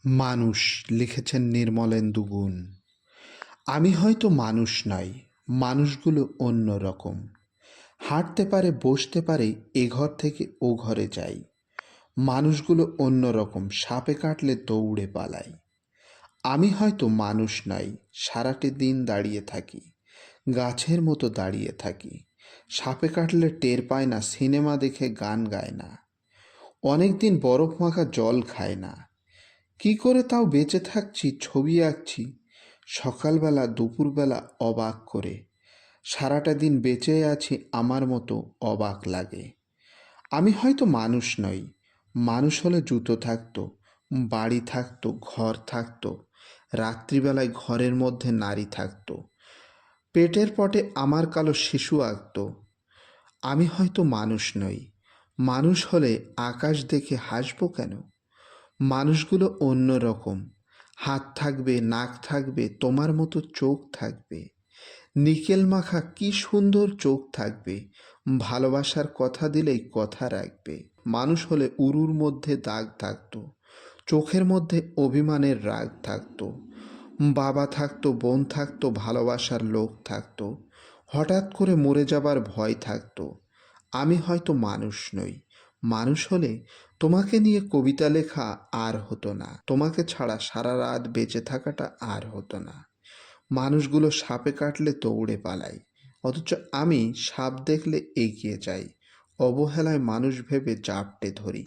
মানুষ লিখেছেন নির্মলেন্দু গুণ। আমি হয়তো মানুষ নই, মানুষগুলো অন্য রকম। হাঁটতে পারে, বসতে পারে, এ ঘর থেকে ও ঘরে যাই। মানুষগুলো অন্য রকম, সাপে কাটলে দৌড়ে পালাই। আমি হয়তো মানুষ নই, সারাটি দিন দাঁড়িয়ে থাকি, গাছের মতো দাঁড়িয়ে থাকি। সাপে কাটলে টের পায় না, সিনেমা দেখে গান গায় না, অনেক দিন বরফ মাখা জল খায় না। কি করে তাও বেঁচে থাকছি, ছবি আঁকছি সকালবেলা দুপুরবেলা অবাক করে। সারাটা দিন বেঁচে আছি আমার মতো অবাক লাগে। আমি হয়তো মানুষ নই, মানুষ হলে জুতো থাকতো, বাড়ি থাকতো, ঘর থাকতো, রাত্রিবেলায় ঘরের মধ্যে নারী থাকতো, পেটের পটে আমার কালো শিশু আঁকতো। আমি হয়তো মানুষ নই, মানুষ হলে আকাশ দেখে হাসবো কেন? মানুষগুলো অন্য রকম, হাত থাকবে, নাক থাকবে, তোমার মতো চোখ থাকবে, নিকেল মাখা কি সুন্দর চোখ থাকবে, ভালোবাসার কথা দিলেই কথা রাখবে। মানুষ হলে উরুর মধ্যে দাগ থাকতো, চোখের মধ্যে অভিমানের রাগ থাকতো, বাবা থাকতো, বোন থাকতো, ভালোবাসার লোক থাকতো, হঠাৎ করে মরে যাবার ভয় থাকতো। আমি হয়তো মানুষ নই, মানুষ হলে তোমাকে নিয়ে কবিতা লেখা আর হতো না, তোমাকে ছাড়া সারা রাত বেঁচে থাকাটা আর হতো না। মানুষগুলো সাপে কাটলে দৌড়ে পালায়, অথচ আমি সাপ দেখলে এগিয়ে যাই, অবহেলায় মানুষ ভেবে জাপটে ধরি।